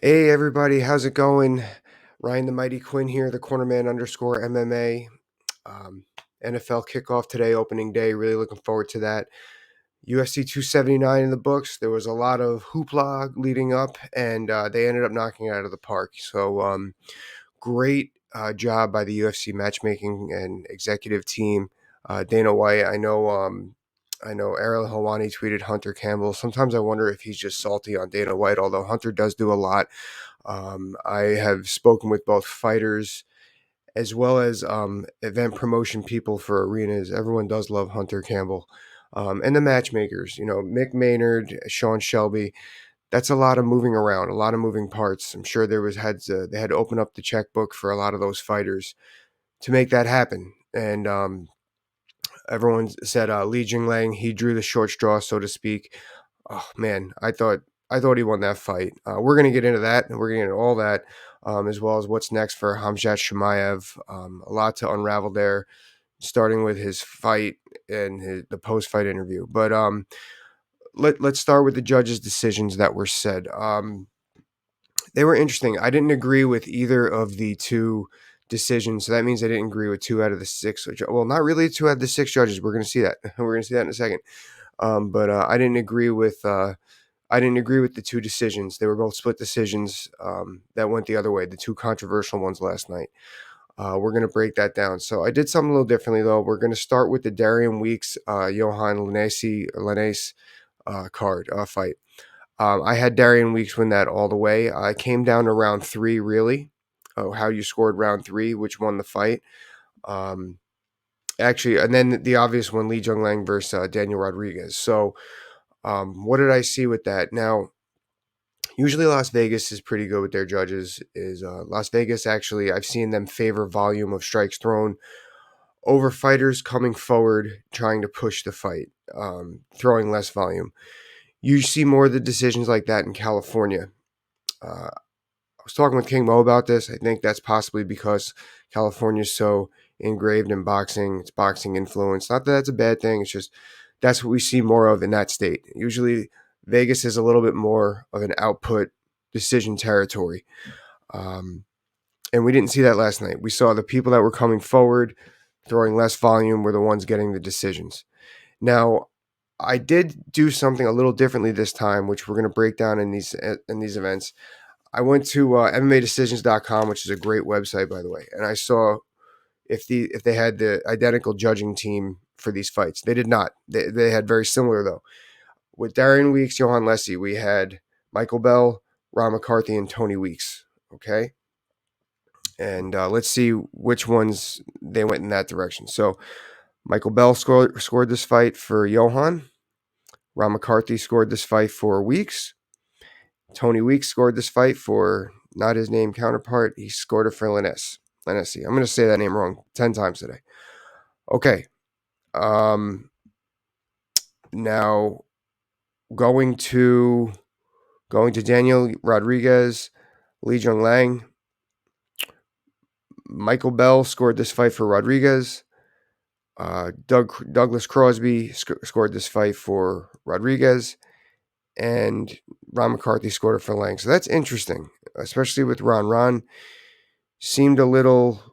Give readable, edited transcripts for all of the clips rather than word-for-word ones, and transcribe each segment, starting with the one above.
Hey everybody, how's it going? Ryan the Mighty Quinn here, the cornerman underscore MMA. Um, NFL kickoff today, opening day. Really looking forward to that. UFC 279 in the books. There was a lot of hoopla leading up, and they ended up knocking it out of the park. So great job by the UFC matchmaking and executive team. Dana White, I know Ariel Helwani tweeted Hunter Campbell. Sometimes I wonder if he's just salty on Dana White, although Hunter does do a lot. I have spoken with both fighters as well as event promotion people for arenas. Everyone does love Hunter Campbell. And the matchmakers, Mick Maynard, Sean Shelby. That's a lot of moving around, a lot of moving parts. I'm sure they had to open up the checkbook for a lot of those fighters to make that happen. And everyone said Li Jingliang, he drew the short straw, so to speak. Oh man, I thought he won that fight. We're gonna get into that, and we're gonna get into all that, as well as what's next for Khamzat Chimaev. A lot to unravel there, starting with his fight and the post-fight interview. But let's start with the judges' decisions that were said. They were interesting. I didn't agree with either of the two decisions, so that means I didn't agree with two out of the six. Well, not really two out of the six judges. We're gonna see that. We're gonna see that in a second. But I didn't agree with. I didn't agree with the two decisions. They were both split decisions that went the other way, the two controversial ones last night. We're going to break that down. So I did something a little differently, though. We're going to start with the Darian Weeks, Yohan Lainesse card fight. I had Darian Weeks win that all the way. I came down to round three, really. How you scored round three, which won the fight. Actually, and then the obvious one, Li Jingliang versus Daniel Rodriguez. So what did I see with that? Now, usually Las Vegas is pretty good with their judges. Is Las Vegas actually? I've seen them favor volume of strikes thrown over fighters coming forward trying to push the fight, throwing less volume. You see more of the decisions like that in California. I was talking with King Mo about this. I think that's possibly because California is so engraved in boxing. It's boxing influence. Not that that's a bad thing. It's just that's what we see more of in that state. Usually, Vegas is a little bit more of an output decision territory. And we didn't see that last night. We saw the people that were coming forward, throwing less volume, were the ones getting the decisions. Now, I did do something a little differently this time, which we're going to break down in these events. I went to MMADecisions.com, which is a great website, by the way, and I saw if they had the identical judging team for these fights. They did not. They had very similar though. With Darian Weeks, Yohan Lessie, we had Michael Bell, Ron McCarthy, and Tony Weeks. Okay, and let's see which ones they went in that direction. So Michael Bell scored this fight for Yohan. Ron McCarthy scored this fight for Weeks. Tony Weeks scored this fight for not his name counterpart. He scored it for Lainesse. Lainesse. I'm going to say that name wrong 10 times today. Okay. Now going to Daniel Rodriguez, Li Jingliang. Michael Bell scored this fight for Rodriguez. Douglas Crosby scored this fight for Rodriguez. And Ron McCarthy scored it for Lang. So that's interesting, especially with Ron. Ron seemed a little.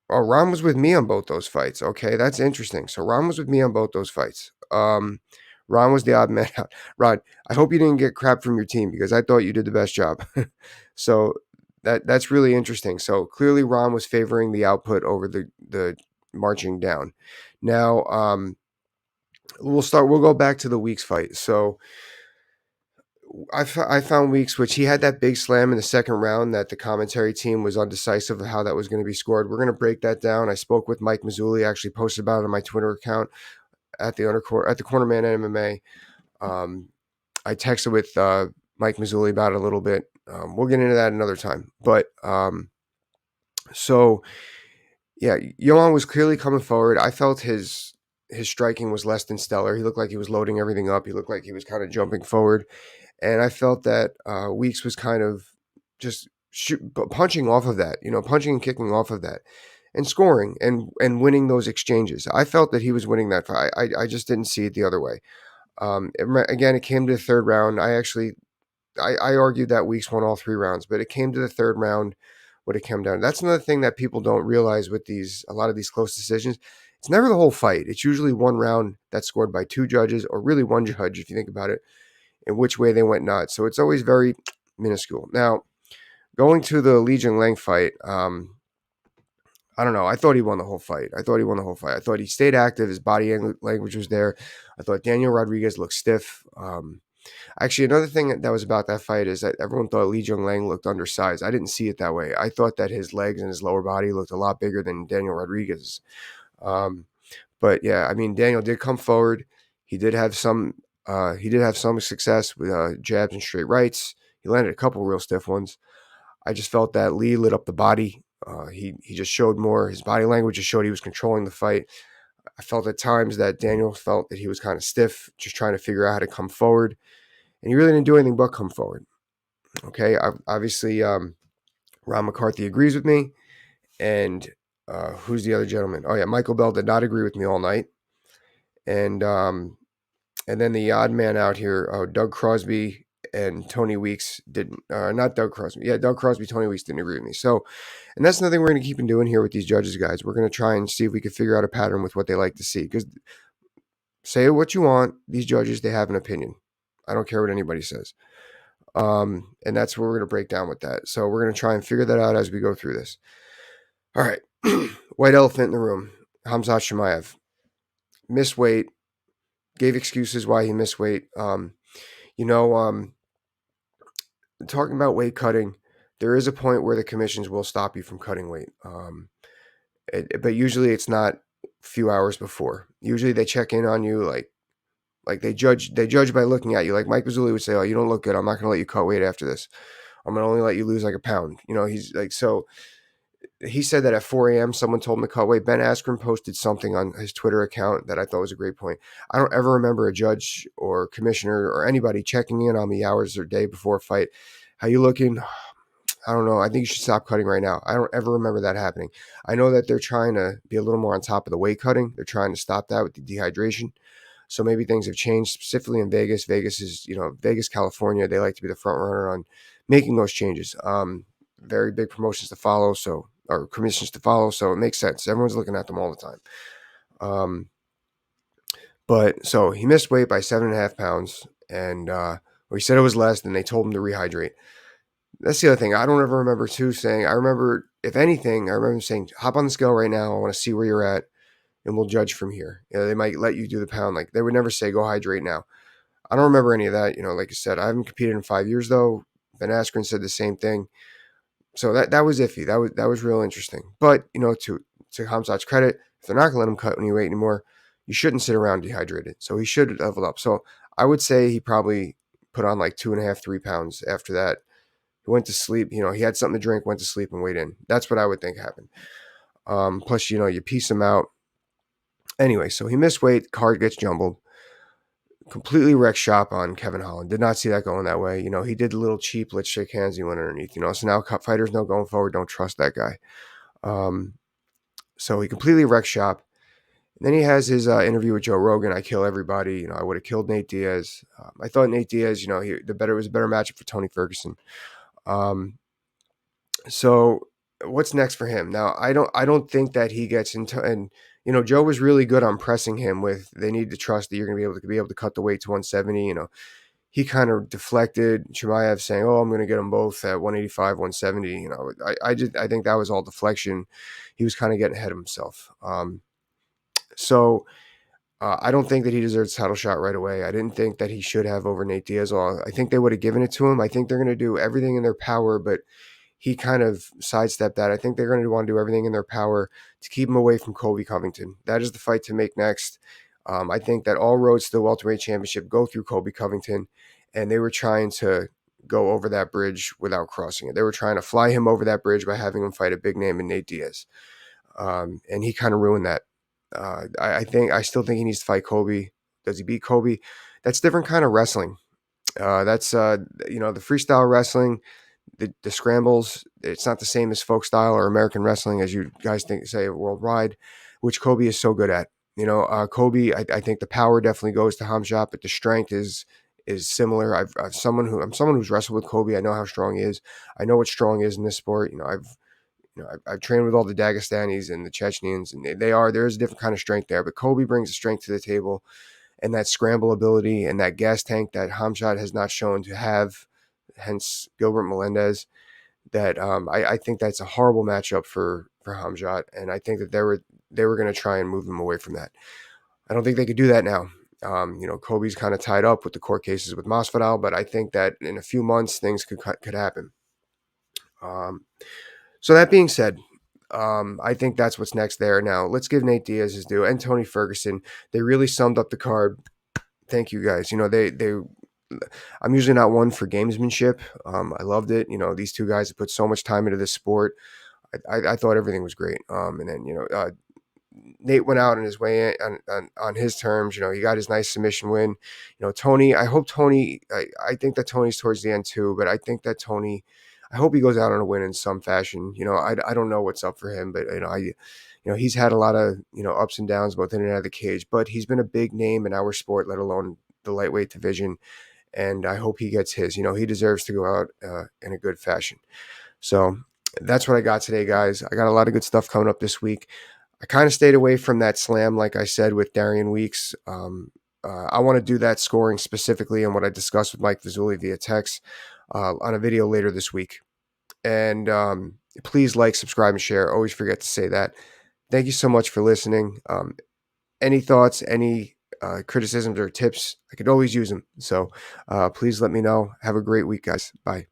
Oh, Ron was with me on both those fights. Okay, that's interesting. So Ron was with me on both those fights. Ron was the odd man out. Ron, I hope you didn't get crap from your team because I thought you did the best job. So that's really interesting. So clearly Ron was favoring the output over the marching down. Now we'll go back to the Weeks fight. So I found Weeks, which he had that big slam in the second round that the commentary team was undecisive of how that was going to be scored. We're going to break that down. I spoke with Mike Mazzulli, actually posted about it on my Twitter account at the Cornerman MMA. I texted with Mike Mazzulli about it a little bit. We'll get into that another time. But so yeah, Yohan was clearly coming forward. I felt his striking was less than stellar. He looked like he was loading everything up. He looked like he was kind of jumping forward. And I felt that Weeks was kind of just punching off of that, punching and kicking off of that and scoring and winning those exchanges. I felt that he was winning that fight. I just didn't see it the other way. Again, it came to the third round. I actually I argued that Weeks won all 3 rounds, but it came to the third round what it came down. That's another thing that people don't realize with a lot of these close decisions. It's never the whole fight. It's usually one round that's scored by 2 judges, or really one judge if you think about it, and which way they went nuts. So it's always very minuscule. Now, going to the Jingliang fight, I don't know. I thought he won the whole fight. I thought he stayed active. His body language was there. I thought Daniel Rodriguez looked stiff. Actually, another thing that was about that fight is that everyone thought Li Jingliang looked undersized. I didn't see it that way. I thought that his legs and his lower body looked a lot bigger than Daniel Rodriguez. But yeah, I mean, Daniel did come forward. He did have some. He did have some success with jabs and straight rights. He landed a couple real stiff ones. I just felt that Lee lit up the body. He just showed more. His body language just showed he was controlling the fight. I felt at times that Daniel felt that he was kind of stiff, just trying to figure out how to come forward. And he really didn't do anything but come forward. Okay, obviously, Ron McCarthy agrees with me. And who's the other gentleman? Oh, yeah, Michael Bell did not agree with me all night. And then the odd man out here, Doug Crosby and Tony Weeks didn't. Not Doug Crosby. Yeah, Doug Crosby, Tony Weeks didn't agree with me. So, and that's another thing we're going to keep on doing here with these judges, guys. We're going to try and see if we can figure out a pattern with what they like to see. Because say what you want, these judges, they have an opinion. I don't care what anybody says. And that's what we're going to break down with that. So we're going to try and figure that out as we go through this. All right. White elephant in the room. Khamzat Chimaev. Missed weight. Gave excuses why he missed weight. Talking about weight cutting, there is a point where the commissions will stop you from cutting weight. But usually it's not a few hours before. Usually they check in on you like they judge by looking at you. Like Mike Mazzulli would say, "Oh, you don't look good. I'm not going to let you cut weight after this. I'm going to only let you lose like a pound." He's like, so he said that at 4 a.m. someone told him to cut weight. Ben Askren posted something on his Twitter account that I thought was a great point. I don't ever remember a judge or commissioner or anybody checking in on me hours or day before a fight. How you looking? I don't know. I think you should stop cutting right now. I don't ever remember that happening. I know that they're trying to be a little more on top of the weight cutting. They're trying to stop that with the dehydration. So maybe things have changed, specifically in Vegas. Vegas is, Vegas, California. They like to be the front runner on making those changes. Very big promotions to follow, or commissions to follow. So it makes sense. Everyone's looking at them all the time. But so he missed weight by 7.5 pounds, and he said it was less. Then they told him to rehydrate. That's the other thing. I don't ever remember saying. I remember, if anything, I remember saying, "Hop on the scale right now. I want to see where you're at, and we'll judge from here." They might let you do the pound. Like they would never say, "Go hydrate now." I don't remember any of that. Like I said, I haven't competed in 5 years though. Ben Askren said the same thing. So that was iffy. That was real interesting. But to Khamzat's credit, if they're not going to let him cut any weight anymore, you shouldn't sit around dehydrated. So he should level up. So I would say he probably put on like 2.5, 3 pounds after that. He went to sleep. He had something to drink, went to sleep, and weighed in. That's what I would think happened. Plus, you piece him out. Anyway, so he missed weight. Card gets jumbled. Completely wrecked shop on Kevin Holland. Did not see that going that way. He did a little cheap, let's shake hands. He went underneath, so now fighters know going forward, don't trust that guy. So he completely wrecked shop. And then he has his interview with Joe Rogan. I kill everybody. I would have killed Nate Diaz. I thought Nate Diaz, it was a better matchup for Tony Ferguson. So what's next for him? Now, I don't think that he gets into, and Joe was really good on pressing him with, they need to trust that you're going to be able to cut the weight to 170. He kind of deflected Chimaev saying, "Oh, I'm going to get them both at 185, 170." I think that was all deflection. He was kind of getting ahead of himself. So I don't think that he deserves a title shot right away. I didn't think that he should have over Nate Diaz. I think they would have given it to him. I think they're going to do everything in their power, but he kind of sidestepped that. I think they're going to want to do everything in their power to keep him away from Colby Covington. That is the fight to make next. I think that all roads to the welterweight championship go through Colby Covington, and they were trying to go over that bridge without crossing it. They were trying to fly him over that bridge by having him fight a big name in Nate Diaz. And he kind of ruined that. I still think he needs to fight Colby. Does he beat Colby? That's different kind of wrestling. That's the freestyle wrestling, the scrambles. It's not the same as folk style or American wrestling, as you guys say worldwide, which Colby is so good at. Colby, I think the power definitely goes to Khamzat, but the strength is is similar. I'm someone who's wrestled with Kobe. I know how strong he is. I know what strong is in this sport. I've trained with all the Dagestanis and the Chechens, and there is a different kind of strength there. But Kobe brings the strength to the table, and that scramble ability and that gas tank that Khamzat has not shown to have. Hence Gilbert Melendez. That I think that's a horrible matchup for Khamzat, and I think that they were going to try and move him away from that. I don't think they could do that now. Kobe's kind of tied up with the court cases with Masvidal, but I think that in a few months things could happen. So that being said, I think that's what's next there. Now let's give Nate Diaz his due and Tony Ferguson. They really summed up the card. Thank you guys. I'm usually not one for gamesmanship. I loved it. These two guys have put so much time into this sport. I thought everything was great. And then Nate went out on his way on his terms. He got his nice submission win. Tony. I hope Tony. I think that Tony's towards the end too, but I think that Tony. I hope he goes out on a win in some fashion. I don't know what's up for him, but he's had a lot of ups and downs both in and out of the cage, but he's been a big name in our sport, let alone the lightweight division. And I hope he gets his. He deserves to go out in a good fashion. So that's what I got today, guys. I got a lot of good stuff coming up this week. I kind of stayed away from that slam, like I said, with Darian Weeks. I want to do that scoring specifically and what I discussed with Mike Vizuli via text on a video later this week. And please like, subscribe, and share. Always forget to say that. Thank you so much for listening. Any thoughts, any criticisms or tips, I could always use them. So please let me know. Have a great week, guys. Bye.